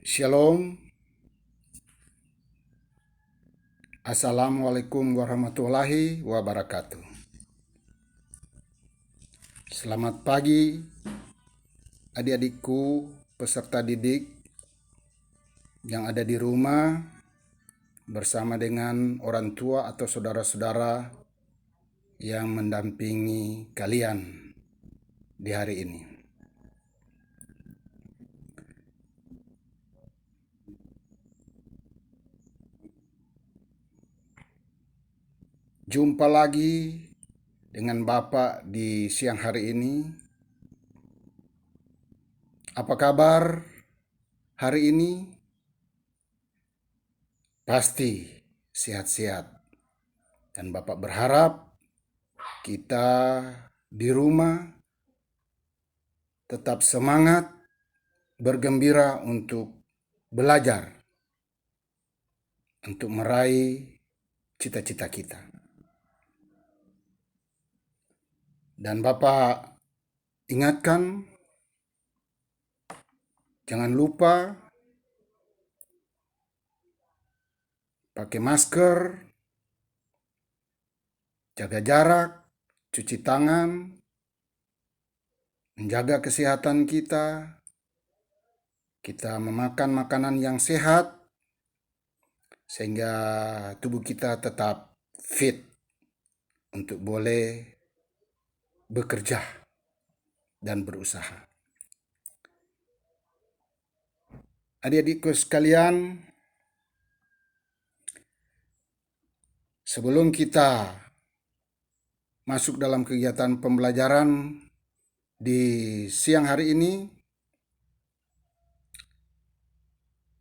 Shalom, Assalamualaikum warahmatullahi wabarakatuh. Selamat pagi adik-adikku peserta didik yang ada di rumah bersama dengan orang tua atau saudara-saudara yang mendampingi kalian di hari ini. Jumpa lagi dengan Bapak di siang hari ini. Apa kabar hari ini? Pasti sehat-sehat. Dan Bapak berharap kita di rumah tetap semangat, bergembira untuk belajar, untuk meraih cita-cita kita. Dan Bapak ingatkan, jangan lupa pakai masker, jaga jarak, cuci tangan, menjaga kesehatan kita memakan makanan yang sehat, sehingga tubuh kita tetap fit untuk boleh bekerja dan berusaha. Adik-adikku sekalian, sebelum kita masuk dalam kegiatan pembelajaran di siang hari ini,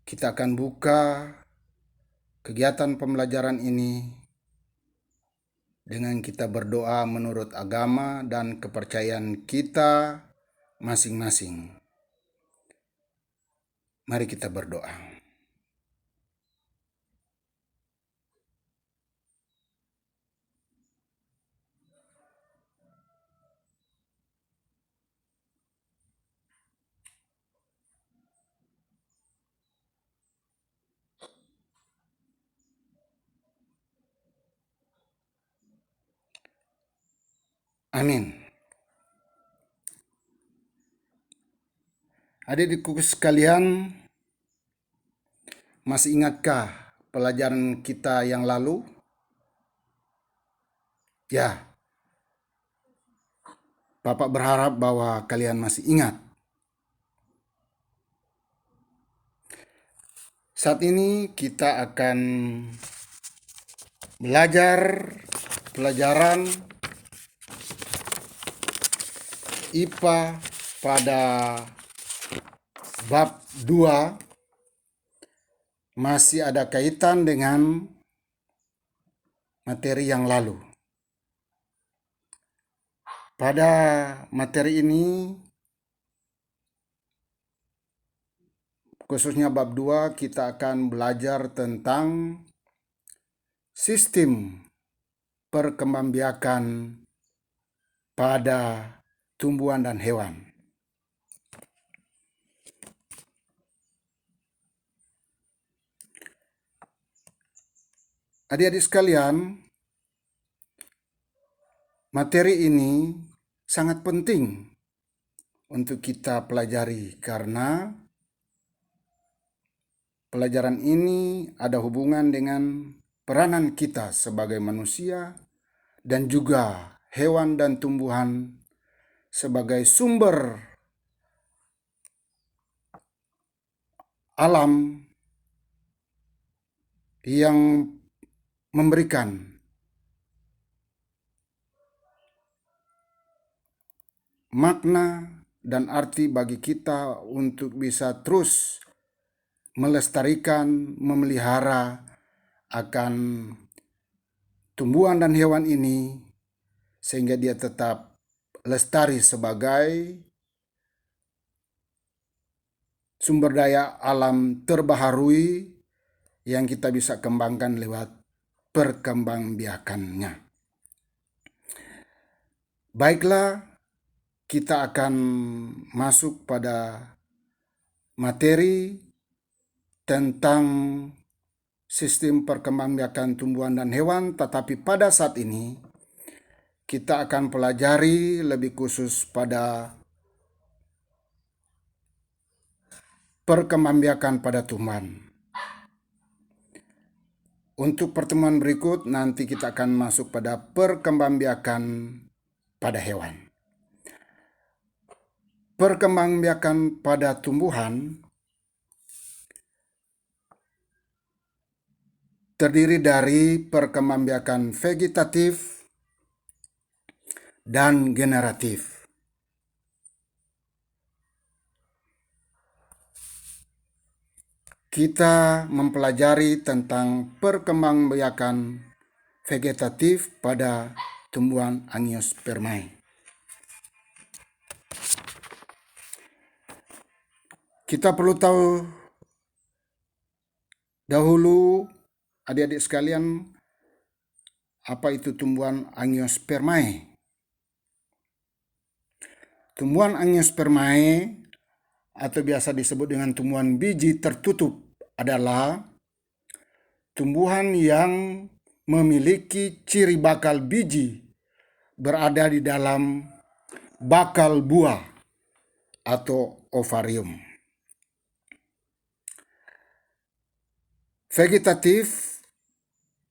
kita akan buka kegiatan pembelajaran ini dengan kita berdoa menurut agama dan kepercayaan kita masing-masing. Mari kita berdoa. Amin. Adik-adikku sekalian, masih ingatkah pelajaran kita yang lalu? Ya, Bapak berharap bahwa kalian masih ingat. Saat ini kita akan belajar pelajaran IPA pada bab 2, masih ada kaitan dengan materi yang lalu. Pada materi ini, khususnya bab 2, kita akan belajar tentang sistem perkembangbiakan pada tumbuhan dan hewan. Adik-adik sekalian, materi ini sangat penting untuk kita pelajari karena pelajaran ini ada hubungan dengan peranan kita sebagai manusia dan juga hewan dan tumbuhan sebagai sumber alam yang memberikan makna dan arti bagi kita untuk bisa terus melestarikan, memelihara akan tumbuhan dan hewan ini sehingga dia tetap lestari sebagai sumber daya alam terbaharui yang kita bisa kembangkan lewat perkembangbiakannya. Baiklah, kita akan masuk pada materi tentang sistem perkembangbiakan tumbuhan dan hewan, tetapi pada saat ini kita akan pelajari lebih khusus pada perkembangbiakan pada tumbuhan. Untuk pertemuan berikut nanti kita akan masuk pada perkembangbiakan pada hewan. Perkembangbiakan pada tumbuhan terdiri dari perkembangbiakan vegetatif dan generatif. Kita mempelajari tentang perkembangbiakan vegetatif pada tumbuhan Angiospermae. Kita perlu tahu dahulu, adik-adik sekalian, apa itu tumbuhan Angiospermae. Tumbuhan Angiospermae atau biasa disebut dengan tumbuhan biji tertutup adalah tumbuhan yang memiliki ciri bakal biji berada di dalam bakal buah atau ovarium. Vegetatif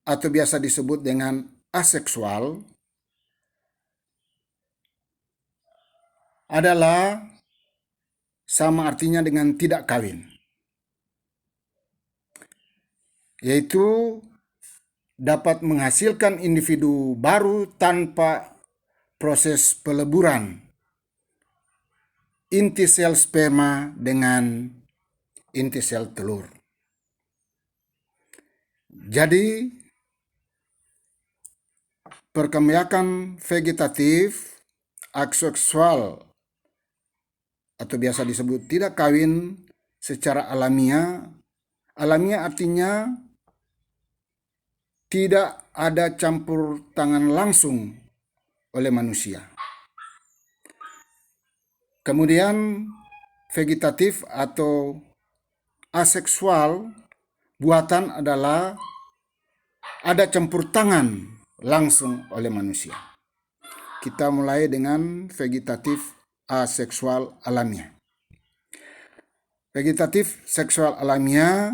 atau biasa disebut dengan aseksual adalah sama artinya dengan tidak kawin, yaitu dapat menghasilkan individu baru tanpa proses peleburan inti sel sperma dengan inti sel telur. Jadi, perkembangbiakan vegetatif aseksual atau biasa disebut tidak kawin secara alamiah. Alamiah artinya tidak ada campur tangan langsung oleh manusia. Kemudian vegetatif atau aseksual buatan adalah ada campur tangan langsung oleh manusia. Kita mulai dengan vegetatif aseksual alamiah. Vegetatif seksual alamiah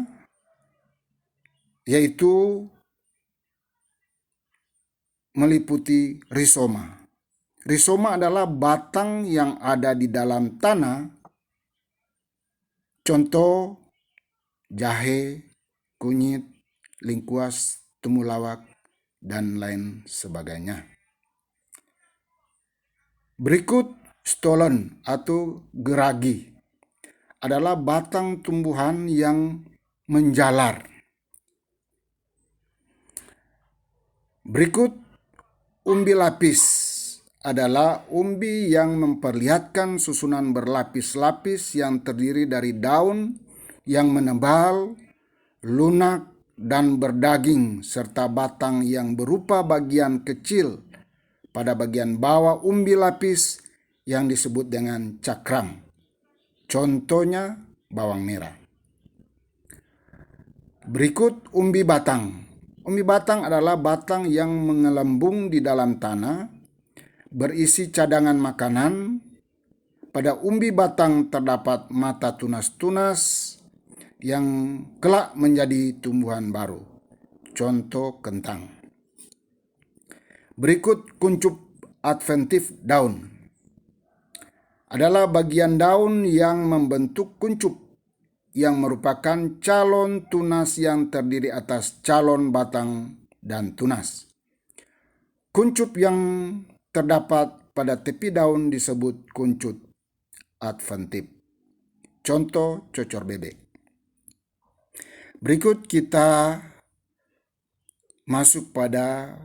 yaitu meliputi rizoma. Rizoma adalah batang yang ada di dalam tanah, contoh jahe, kunyit, lengkuas, temulawak, dan lain sebagainya. Berikut stolon atau geragi adalah batang tumbuhan yang menjalar. Berikut umbi lapis adalah umbi yang memperlihatkan susunan berlapis-lapis yang terdiri dari daun yang menebal, lunak, dan berdaging, serta batang yang berupa bagian kecil pada bagian bawah umbi lapis yang disebut dengan cakram. Contohnya bawang merah. Berikut umbi batang. Umbi batang adalah batang yang menggelembung di dalam tanah, berisi cadangan makanan. Pada umbi batang terdapat mata tunas-tunas yang kelak menjadi tumbuhan baru. Contoh kentang. Berikut kuncup adventif daun. Adalah bagian daun yang membentuk kuncup yang merupakan calon tunas yang terdiri atas calon batang dan tunas. Kuncup yang terdapat pada tepi daun disebut kuncup adventif. Contoh cocor bebek. Berikut kita masuk pada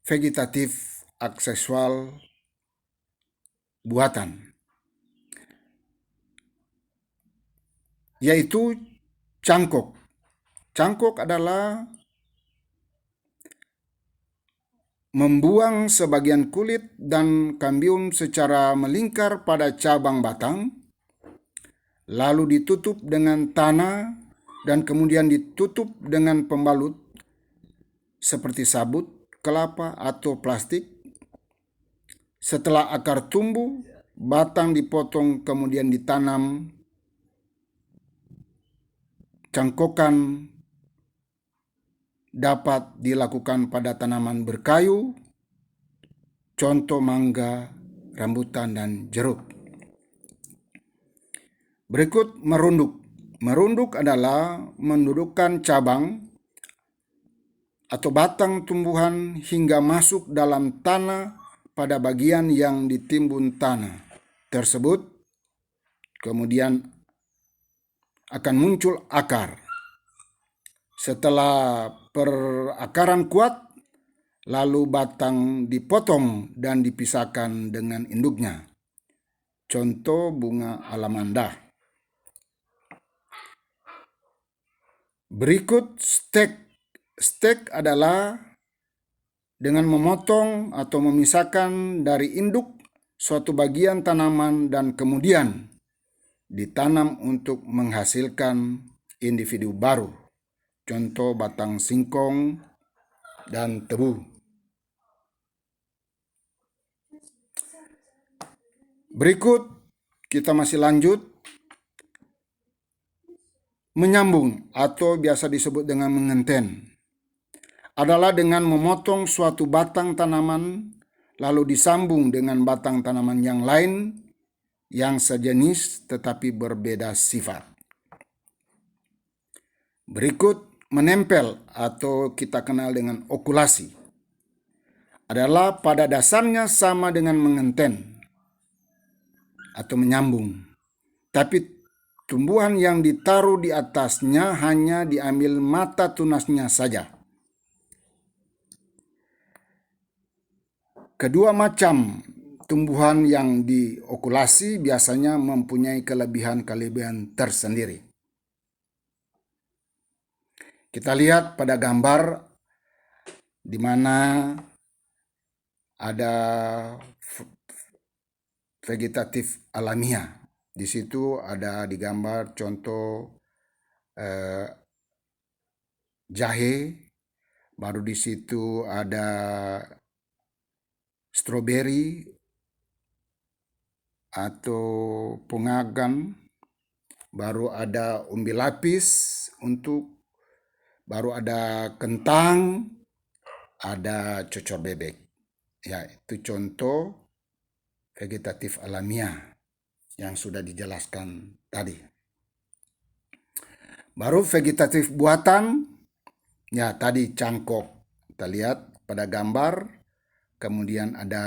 vegetatif aseksual buatan, yaitu cangkok. Cangkok adalah membuang sebagian kulit dan kambium secara melingkar pada cabang batang, lalu ditutup dengan tanah, dan kemudian ditutup dengan pembalut seperti sabut, kelapa, atau plastik. Setelah akar tumbuh, batang dipotong kemudian ditanam. Cangkokan dapat dilakukan pada tanaman berkayu, contoh mangga, rambutan, dan jeruk. Berikut merunduk. Merunduk adalah mendudukkan cabang atau batang tumbuhan hingga masuk dalam tanah pada bagian yang ditimbun tanah tersebut. Kemudian akan muncul akar. Setelah perakaran kuat, lalu batang dipotong dan dipisahkan dengan induknya. Contoh bunga alamanda. Berikut stek. Stek adalah dengan memotong atau memisahkan dari induk suatu bagian tanaman dan kemudian ditanam untuk menghasilkan individu baru. Contoh batang singkong dan tebu. Berikut kita masih lanjut. Menyambung atau biasa disebut dengan mengenten adalah dengan memotong suatu batang tanaman lalu disambung dengan batang tanaman yang lain yang sejenis tetapi berbeda sifat. Berikut menempel atau kita kenal dengan okulasi adalah pada dasarnya sama dengan mengenten atau menyambung, tapi tumbuhan yang ditaruh di atasnya hanya diambil mata tunasnya saja. Kedua macam tumbuhan yang diokulasi biasanya mempunyai kelebihan-kelebihan tersendiri. Kita lihat pada gambar di mana ada vegetatif alamiah. Di situ ada digambar contoh jahe, baru di situ ada stroberi atau pungagan, baru ada umbi lapis baru ada kentang, ada cocor bebek. Ya, itu contoh vegetatif alamiah yang sudah dijelaskan tadi. Baru vegetatif buatan, ya tadi cangkok. Kita lihat pada gambar, kemudian ada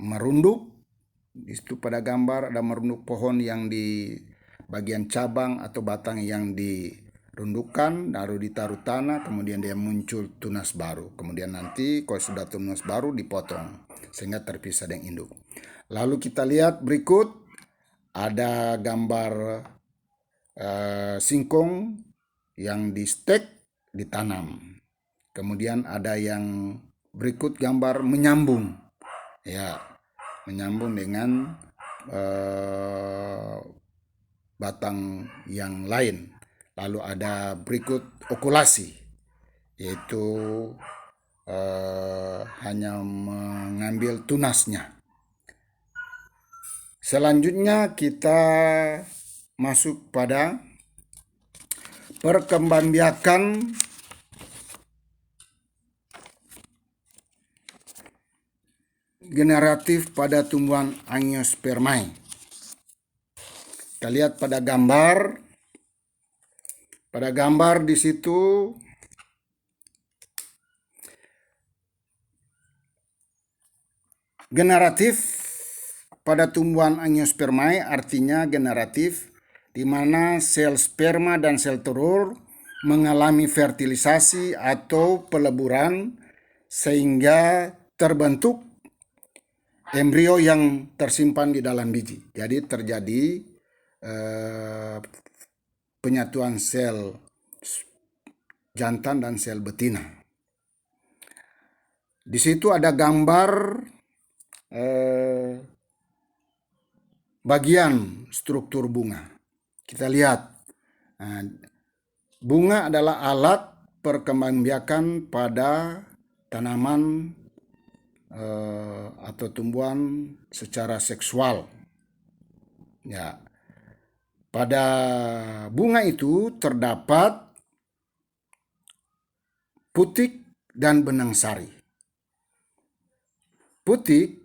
merunduk. Di situ pada gambar ada merunduk pohon yang di bagian cabang atau batang yang dirundukkan, lalu ditaruh tanah, kemudian dia muncul tunas baru. Kemudian nanti kalau sudah tunas baru dipotong sehingga terpisah dengan induk. Lalu kita lihat berikut ada gambar singkong yang di stek ditanam. Kemudian ada yang berikut gambar menyambung, ya menyambung dengan batang yang lain. Lalu ada berikut okulasi, yaitu hanya mengambil tunasnya. Selanjutnya kita masuk pada perkembangbiakan generatif pada tumbuhan Angiospermae. Kita lihat pada gambar. Pada gambar di situ generatif pada tumbuhan Angiospermae artinya generatif di mana sel sperma dan sel telur mengalami fertilisasi atau peleburan sehingga terbentuk embrio yang tersimpan di dalam biji. Jadi terjadi penyatuan sel jantan dan sel betina. Di situ ada gambar bagian struktur bunga. Kita lihat, nah, bunga adalah alat perkembangbiakan pada tanaman atau tumbuhan secara seksual. Ya, pada bunga itu terdapat putik dan benang sari. Putik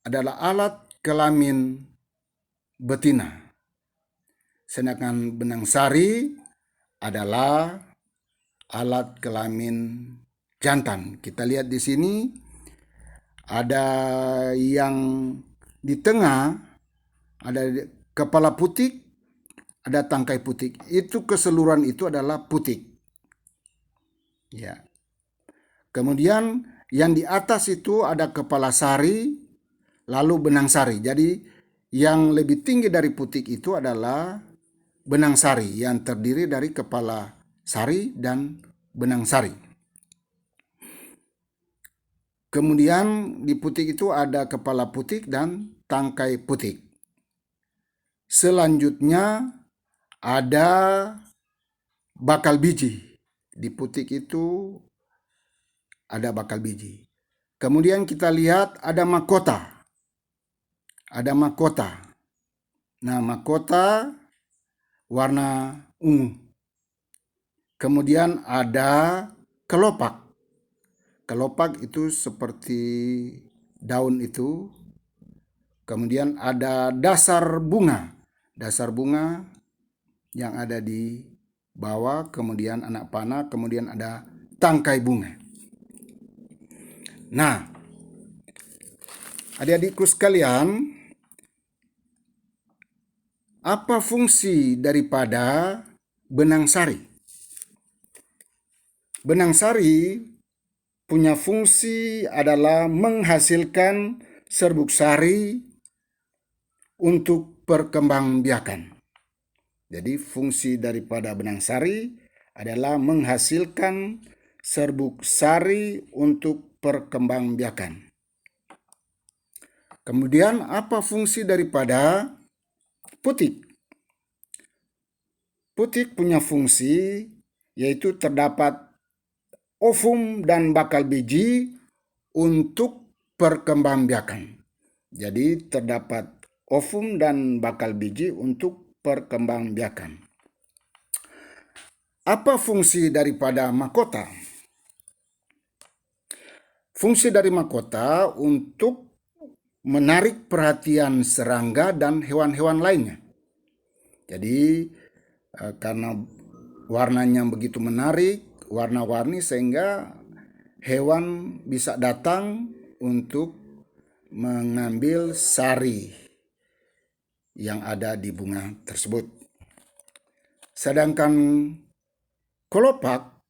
adalah alat kelamin betina, sedangkan benang sari adalah alat kelamin jantan. Kita lihat di sini ada yang di tengah, ada kepala putik, ada tangkai putik. Itu keseluruhan itu adalah putik. Ya. Kemudian yang di atas itu ada kepala sari, lalu benang sari. Jadi yang lebih tinggi dari putik itu adalah benang sari yang terdiri dari kepala sari dan benang sari. Kemudian di putik itu ada kepala putik dan tangkai putik. Selanjutnya ada bakal biji. Di putik itu ada bakal biji. Kemudian kita lihat ada mahkota. Ada mahkota. Nah, mahkota warna ungu. Kemudian ada kelopak. Kelopak itu seperti daun itu. Kemudian ada dasar bunga. Dasar bunga yang ada di bawah, kemudian anak panah, kemudian ada tangkai bunga. Nah, adik-adikku sekalian, apa fungsi daripada benang sari? Benang sari punya fungsi adalah menghasilkan serbuk sari untuk perkembangbiakan. Jadi fungsi daripada benang sari adalah menghasilkan serbuk sari untuk perkembangbiakan. Kemudian apa fungsi daripada putik? Putik punya fungsi yaitu terdapat ovum dan bakal biji untuk perkembangbiakan. Jadi terdapat ovum dan bakal biji untuk perkembangbiakan. Apa fungsi daripada mahkota? Fungsi dari mahkota untuk menarik perhatian serangga dan hewan-hewan lainnya. Jadi karena warnanya begitu menarik, warna-warni, sehingga hewan bisa datang untuk mengambil sari yang ada di bunga tersebut. Sedangkan kelopak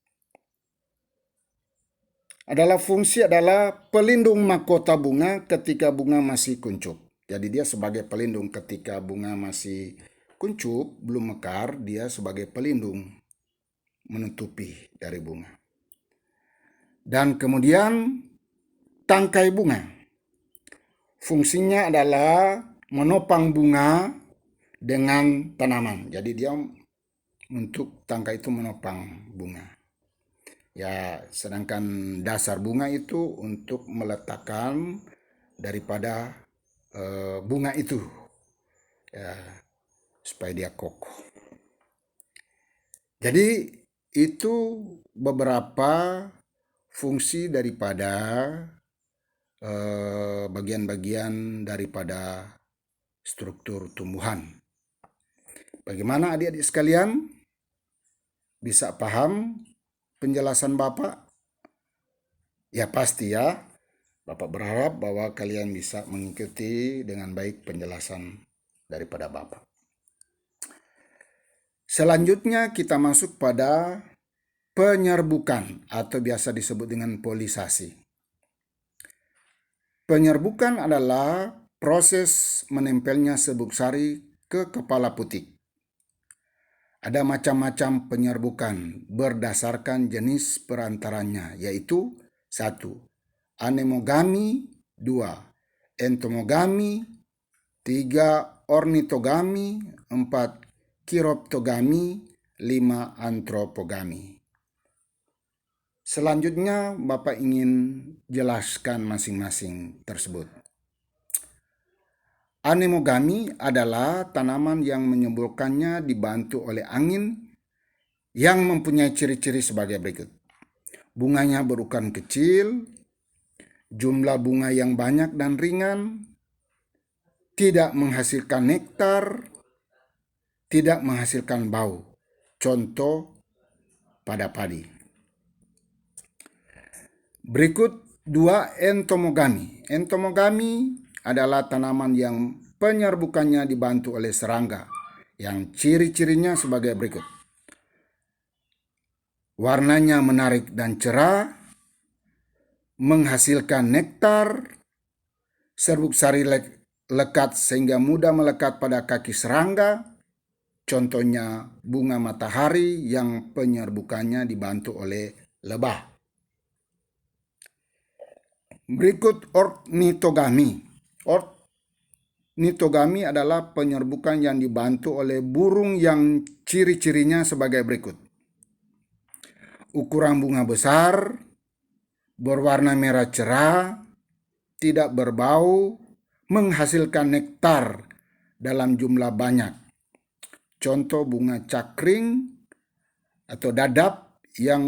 adalah fungsi adalah pelindung mahkota bunga ketika bunga masih kuncup. Jadi dia sebagai pelindung ketika bunga masih kuncup, belum mekar, dia sebagai pelindung menutupi dari bunga. Dan kemudian tangkai bunga. Fungsinya adalah menopang bunga dengan tanaman. Jadi dia untuk tangkai itu menopang bunga. Ya, sedangkan dasar bunga itu untuk meletakkan daripada bunga itu, ya, supaya dia kokoh. Jadi itu beberapa fungsi daripada bagian-bagian daripada struktur tumbuhan. Bagaimana adik-adik sekalian? Bisa paham penjelasan Bapak? Ya pasti ya. Bapak berharap bahwa kalian bisa mengikuti dengan baik penjelasan daripada Bapak. Selanjutnya kita masuk pada penyerbukan atau biasa disebut dengan polisasi. Penyerbukan adalah proses menempelnya serbuk sari ke kepala putik. Ada macam-macam penyerbukan berdasarkan jenis perantaranya, yaitu 1. Anemogami, 2. Entomogami, 3. Ornitogami, 4. Chiroptogami, 5 Anthropogami. Selanjutnya Bapak ingin jelaskan masing-masing tersebut. Anemogami adalah tanaman yang menyembuhkannya dibantu oleh angin yang mempunyai ciri-ciri sebagai berikut. Bunganya berukuran kecil, jumlah bunga yang banyak dan ringan, tidak menghasilkan nektar, tidak menghasilkan bau. Contoh pada padi. Berikut 2 entomogami. Entomogami adalah tanaman yang penyerbukannya dibantu oleh serangga, yang ciri-cirinya sebagai berikut. Warnanya menarik dan cerah, menghasilkan nektar, serbuk sari lekat sehingga mudah melekat pada kaki serangga. Contohnya bunga matahari yang penyerbukannya dibantu oleh lebah. Berikut ornitogami. Ornitogami adalah penyerbukan yang dibantu oleh burung yang ciri-cirinya sebagai berikut. Ukuran bunga besar, berwarna merah cerah, tidak berbau, menghasilkan nektar dalam jumlah banyak. Contoh bunga cakring atau dadap yang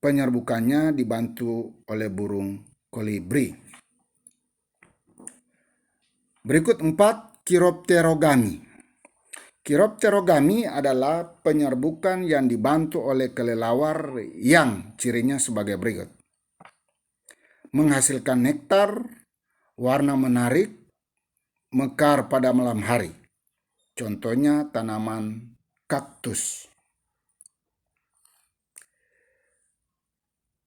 penyerbukannya dibantu oleh burung kolibri. Berikut 4 Chiropterogami. Chiropterogami adalah penyerbukan yang dibantu oleh kelelawar yang cirinya sebagai berikut. Menghasilkan nektar, warna menarik, mekar pada malam hari. Contohnya tanaman kaktus.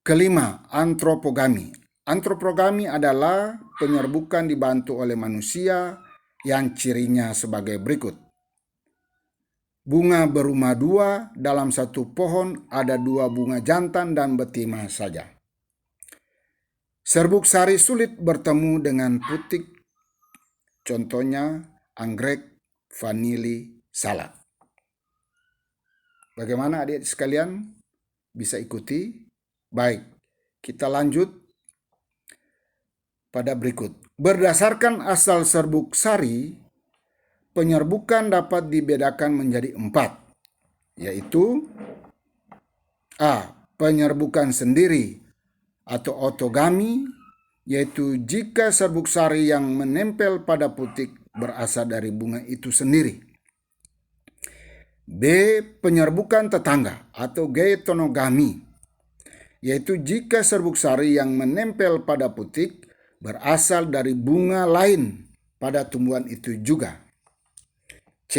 Kelima, antropogami. Antropogami adalah penyerbukan dibantu oleh manusia yang cirinya sebagai berikut. Bunga berumah 2, dalam satu pohon ada 2 bunga jantan dan betina saja. Serbuk sari sulit bertemu dengan putik. Contohnya anggrek, vanili, salak. Bagaimana adik sekalian? Bisa ikuti? Baik, kita lanjut pada berikut. Berdasarkan asal serbuk sari, penyerbukan dapat dibedakan menjadi 4, yaitu A. Penyerbukan sendiri atau otogami, yaitu jika serbuk sari yang menempel pada putik berasal dari bunga itu sendiri. B. Penyerbukan tetangga atau geitonogami, yaitu jika serbuk sari yang menempel pada putik berasal dari bunga lain pada tumbuhan itu juga. C.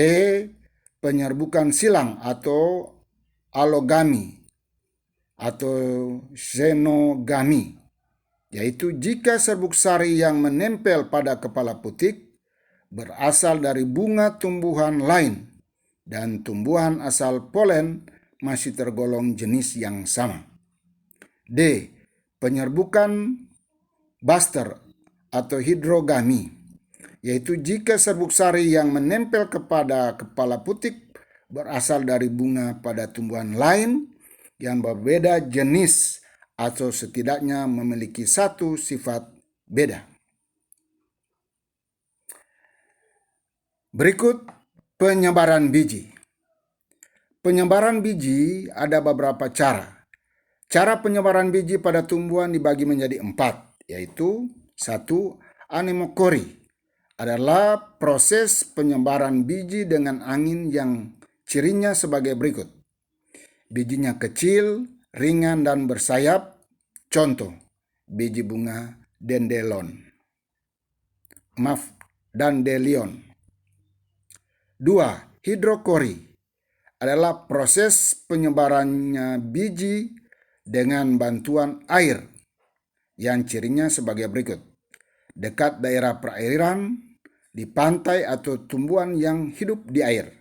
Penyerbukan silang atau alogami atau xenogami, yaitu jika serbuk sari yang menempel pada kepala putik berasal dari bunga tumbuhan lain dan tumbuhan asal polen masih tergolong jenis yang sama. D. Penyerbukan buster atau hidrogami, yaitu jika serbuk sari yang menempel kepada kepala putik berasal dari bunga pada tumbuhan lain yang berbeda jenis atau setidaknya memiliki satu sifat beda. Berikut penyebaran biji. Penyebaran biji ada beberapa cara. Cara penyebaran biji pada tumbuhan dibagi menjadi 4, yaitu 1. Anemokori adalah proses penyebaran biji dengan angin yang cirinya sebagai berikut. Bijinya kecil, ringan, dan bersayap. Contoh, biji bunga dandelion. 2. Hidrokori adalah proses penyebarannya biji dengan bantuan air yang cirinya sebagai berikut. Dekat daerah perairan, di pantai atau tumbuhan yang hidup di air.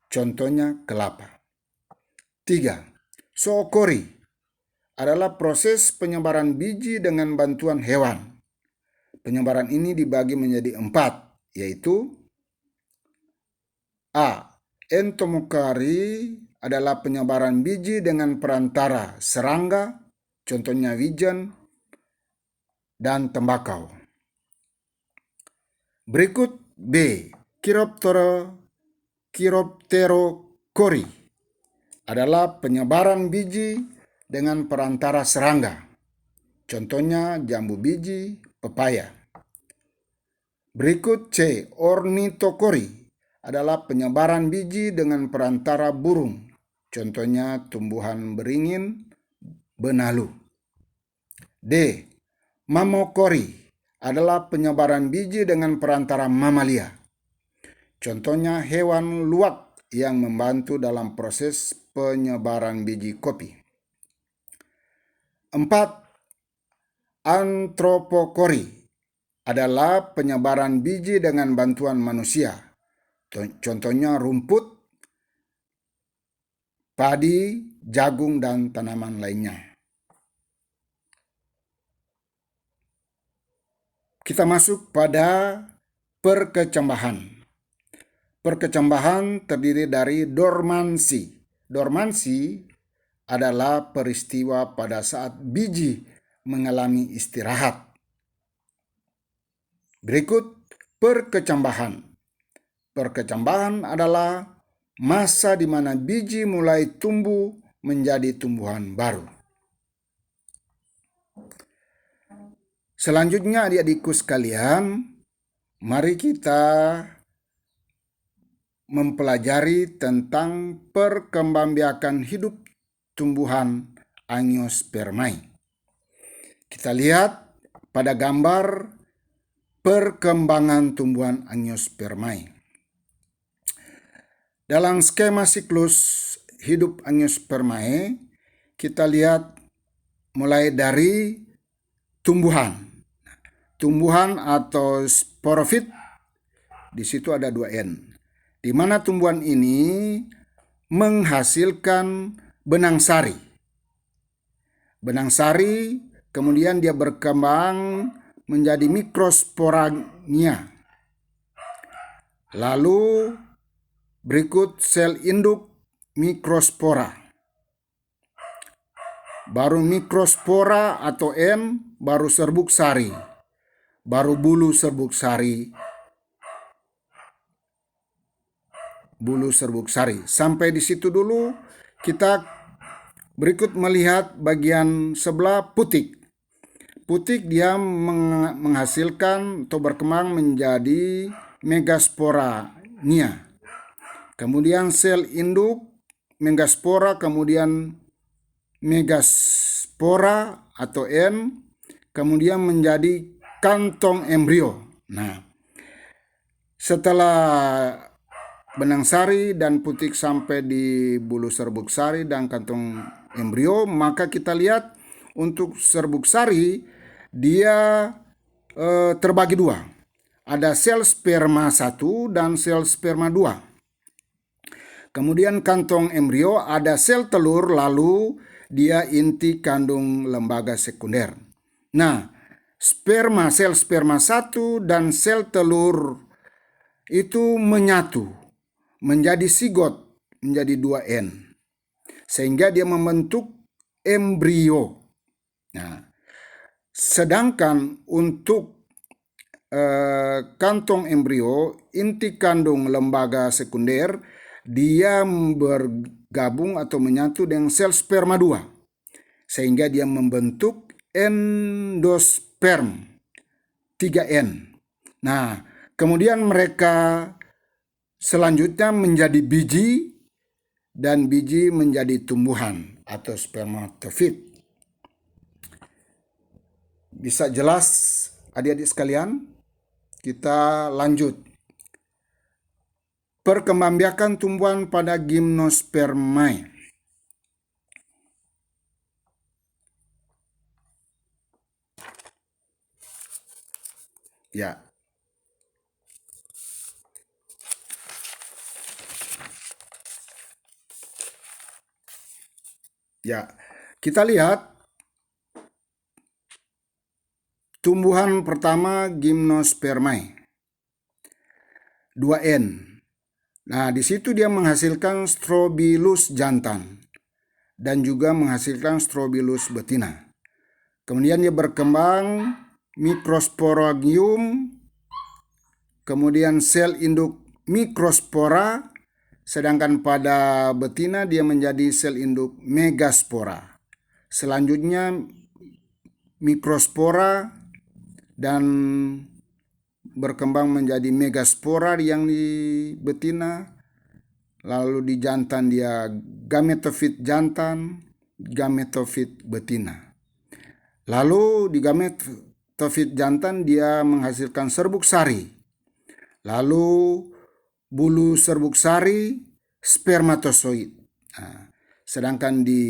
Contohnya kelapa. 3. Zookori adalah proses penyebaran biji dengan bantuan hewan. Penyebaran ini dibagi menjadi 4, yaitu A. Entomokari adalah penyebaran biji dengan perantara serangga, contohnya wijen dan tembakau. Berikut B. Chiropterocori adalah penyebaran biji dengan perantara serangga, contohnya jambu biji, pepaya. Berikut C. Ornithocori adalah penyebaran biji dengan perantara burung, contohnya tumbuhan beringin, benalu. D. Mammocori adalah penyebaran biji dengan perantara mamalia, contohnya hewan luwak yang membantu dalam proses penyebaran biji kopi. 4. Anthropocori adalah penyebaran biji dengan bantuan manusia, contohnya rumput, padi, jagung, dan tanaman lainnya. Kita masuk pada perkecambahan. Perkecambahan terdiri dari dormansi. Dormansi adalah peristiwa pada saat biji mengalami istirahat. Berikut perkecambahan. Perkecambahan adalah masa di mana biji mulai tumbuh menjadi tumbuhan baru. Selanjutnya adik-adikku sekalian, mari kita mempelajari tentang perkembangbiakan hidup tumbuhan Angiospermae. Kita lihat pada gambar perkembangan tumbuhan Angiospermae. Dalam skema siklus hidup Angiospermae, kita lihat mulai dari tumbuhan. Tumbuhan atau sporofit, di situ ada 2N. Di mana tumbuhan ini menghasilkan benang sari. Benang sari kemudian dia berkembang menjadi mikrosporanya. Lalu berikut sel induk mikrospora. Baru mikrospora atau N, baru serbuk sari. Baru bulu serbuk sari. Bulu serbuk sari. Sampai di situ dulu. Kita berikut melihat bagian sebelah putik. Putik dia menghasilkan atau berkembang menjadi megasporanya. Kemudian sel induk megaspora, kemudian megaspora atau N, kemudian menjadi kantong embrio. Nah, setelah benang sari dan putik sampai di bulu serbuk sari dan kantong embrio, maka kita lihat untuk serbuk sari dia terbagi dua. Ada sel sperma 1 dan sel sperma 2. Kemudian kantong embrio ada sel telur, lalu dia inti kandung lembaga sekunder. Nah, sel sperma 1 dan sel telur itu menyatu menjadi sigot, menjadi 2N. Sehingga dia membentuk embrio. Nah, sedangkan untuk kantong embrio, inti kandung lembaga sekunder, dia bergabung atau menyatu dengan sel sperma 2. Sehingga dia membentuk endosperm 3N. Nah, kemudian mereka selanjutnya menjadi biji dan biji menjadi tumbuhan atau spermatofit. Bisa jelas adik-adik sekalian? Kita lanjut. Perkembangbiakan tumbuhan pada Gymnospermae. Ya. Ya, kita lihat tumbuhan pertama Gymnospermae. 2N. Nah, di situ dia menghasilkan strobilus jantan dan juga menghasilkan strobilus betina. Kemudian dia berkembang mikrosporangium, kemudian sel induk mikrospora, sedangkan pada betina dia menjadi sel induk megaspora. Selanjutnya mikrospora dan berkembang menjadi megaspora yang di betina. Lalu di jantan dia gametofit jantan, gametofit betina. Lalu di gametofit jantan dia menghasilkan serbuk sari. Lalu bulu serbuk sari spermatozoid. Nah, sedangkan di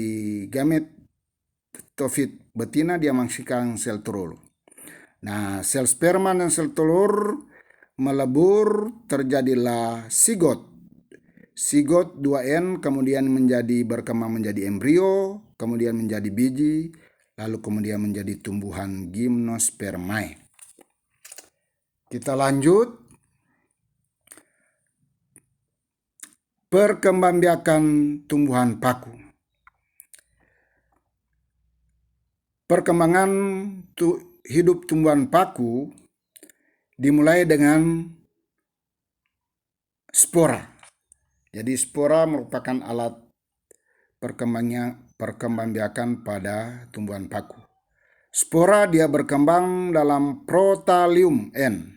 gametofit betina dia menghasilkan sel telur. Nah, sel sperma dan sel telur melebur, terjadilah sigot. Sigot 2N kemudian berkembang menjadi embrio, kemudian menjadi biji, lalu kemudian menjadi tumbuhan gimnospermae. Kita lanjut. Perkembangbiakan tumbuhan paku. Perkembangan hidup tumbuhan paku dimulai dengan spora. Jadi spora merupakan alat perkembangbiakan pada tumbuhan paku. Spora dia berkembang dalam protalium N.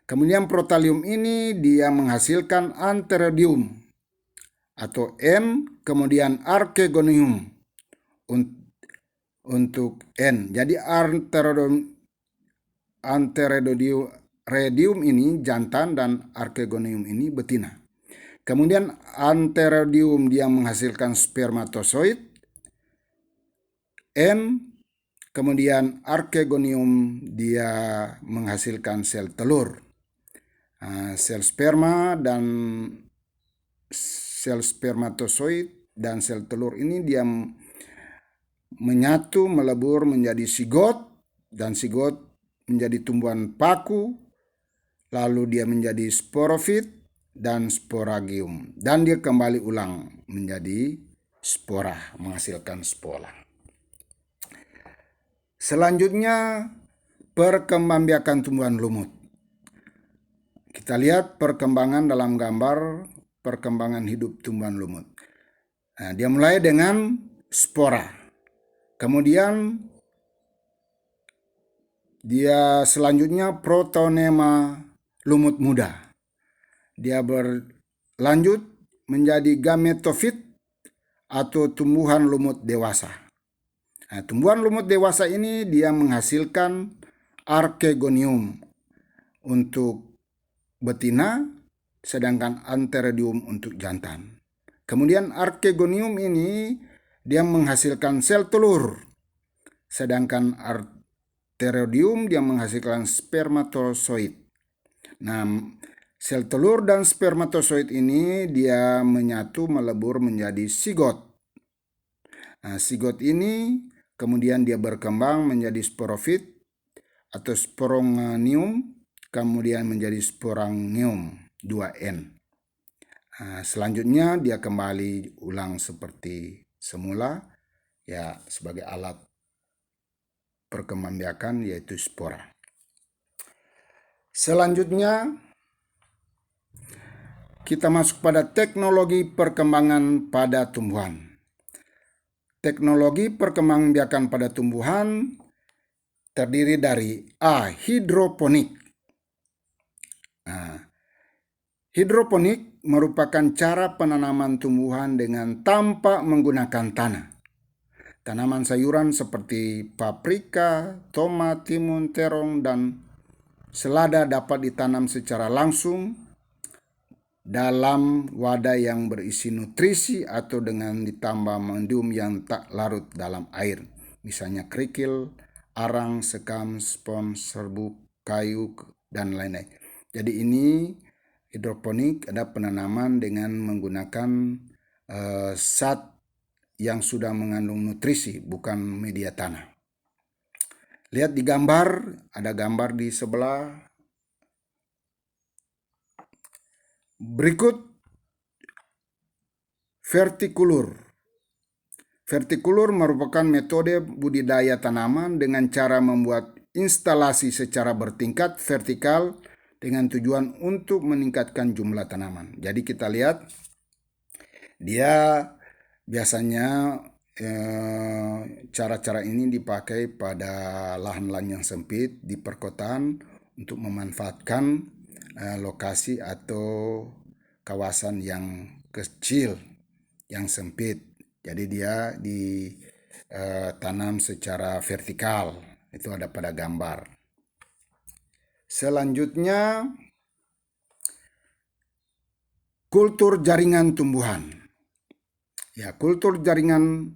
Kemudian protalium ini dia menghasilkan antheridium atau N, kemudian archegonium untuk N. Jadi antheridium ini jantan dan archegonium ini betina. Kemudian antheridium dia menghasilkan spermatozoid N, kemudian archegonium dia menghasilkan sel telur. Sel sperma dan sel spermatozoid dan sel telur ini dia menyatu melebur menjadi sigot, dan sigot menjadi tumbuhan paku, lalu dia menjadi sporofit dan sporagium, dan dia kembali ulang menjadi spora, menghasilkan spora. Selanjutnya perkembangbiakan tumbuhan lumut. Kita lihat perkembangan dalam gambar perkembangan hidup tumbuhan lumut. Nah, dia mulai dengan spora. Kemudian dia selanjutnya protonema lumut muda. Dia berlanjut menjadi gametofit atau tumbuhan lumut dewasa. Nah, tumbuhan lumut dewasa ini dia menghasilkan archegonium untuk betina, sedangkan antheridium untuk jantan. Kemudian archegonium ini dia menghasilkan sel telur, sedangkan antheridium dia menghasilkan spermatozoid. Nah, sel telur dan spermatozoid ini dia menyatu melebur menjadi sigot. Nah, sigot ini kemudian dia berkembang menjadi sporofit atau sporongonium, kemudian menjadi sporangium 2N. Nah, selanjutnya dia kembali ulang seperti semula, ya, sebagai alat perkembangbiakan yaitu spora. Selanjutnya kita masuk pada teknologi perkembangan pada tumbuhan. Teknologi perkembangbiakan pada tumbuhan terdiri dari A. Hidroponik. Nah, hidroponik merupakan cara penanaman tumbuhan dengan tanpa menggunakan tanah. Tanaman sayuran seperti paprika, tomat, timun, terong, dan selada dapat ditanam secara langsung dalam wadah yang berisi nutrisi atau dengan ditambah medium yang tak larut dalam air, misalnya kerikil, arang, sekam, spons, serbuk, kayu, dan lain-lain. Jadi ini hidroponik ada penanaman dengan menggunakan zat yang sudah mengandung nutrisi, bukan media tanah. Lihat di gambar, ada gambar di sebelah. Berikut vertikulur. Vertikulur merupakan metode budidaya tanaman dengan cara membuat instalasi secara bertingkat vertikal dengan tujuan untuk meningkatkan jumlah tanaman. Jadi kita lihat dia biasanya cara-cara ini dipakai pada lahan-lahan yang sempit di perkotaan untuk memanfaatkan lokasi atau kawasan yang kecil, yang sempit. Jadi dia ditanam secara vertikal. Itu ada pada gambar. Selanjutnya, kultur jaringan tumbuhan. Ya, kultur jaringan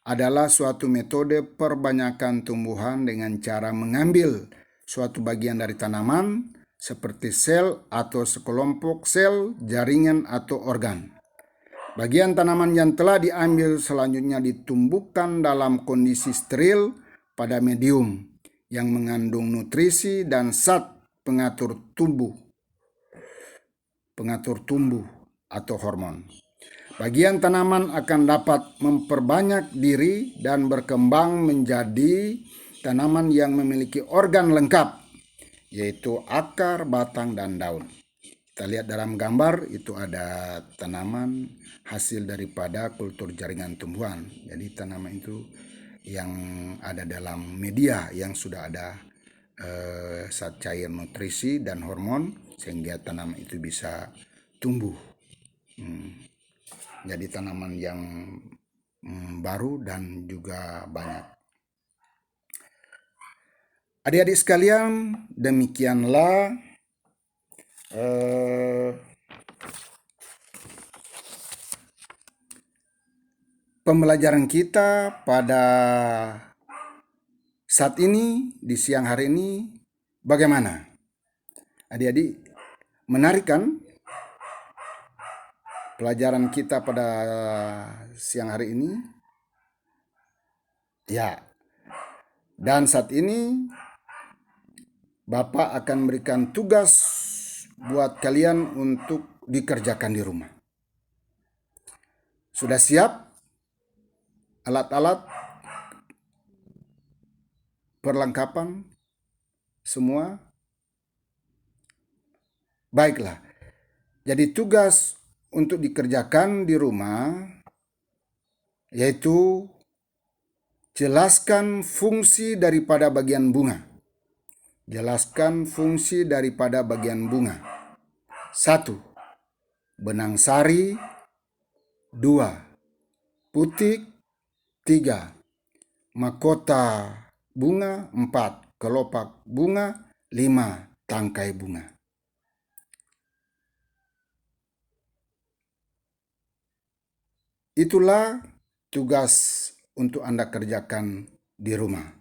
adalah suatu metode perbanyakan tumbuhan dengan cara mengambil suatu bagian dari tanaman seperti sel atau sekelompok sel, jaringan atau organ. Bagian tanaman yang telah diambil selanjutnya ditumbuhkan dalam kondisi steril pada medium yang mengandung nutrisi dan zat pengatur tumbuh atau hormon. Bagian tanaman akan dapat memperbanyak diri dan berkembang menjadi tanaman yang memiliki organ lengkap, yaitu akar, batang, dan daun. Kita lihat dalam gambar, itu ada tanaman hasil daripada kultur jaringan tumbuhan. Jadi tanaman itu yang ada dalam media yang sudah ada zat cair nutrisi dan hormon, sehingga tanaman itu bisa tumbuh. Jadi tanaman yang baru dan juga banyak. Adik-adik sekalian, demikianlah pembelajaran kita pada saat ini, di siang hari ini. Bagaimana? Adik-adik, menarik kan pelajaran kita pada siang hari ini? Ya. Dan saat ini Bapak akan berikan tugas buat kalian untuk dikerjakan di rumah. Sudah siap alat-alat, perlengkapan semua? Baiklah. Jadi tugas untuk dikerjakan di rumah yaitu jelaskan fungsi daripada bagian bunga. Jelaskan fungsi daripada bagian bunga. 1. Benang sari. 2. Putik. 3. Mahkota bunga. 4. Kelopak bunga. 5. Tangkai bunga. Itulah tugas untuk Anda kerjakan di rumah.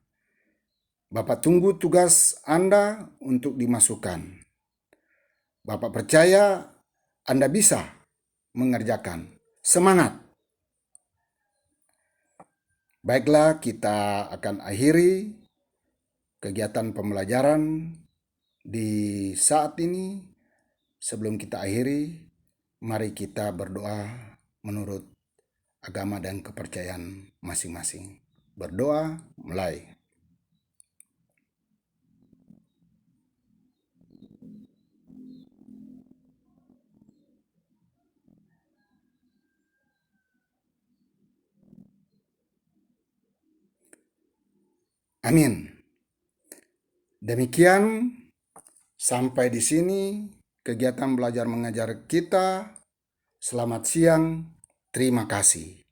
Bapak tunggu tugas Anda untuk dimasukkan. Bapak percaya Anda bisa mengerjakan. Semangat! Baiklah, kita akan akhiri kegiatan pembelajaran di saat ini. Sebelum kita akhiri, mari kita berdoa menurut agama dan kepercayaan masing-masing. Berdoa, mulai. Amin. Demikian sampai di sini kegiatan belajar mengajar kita. Selamat siang. Terima kasih.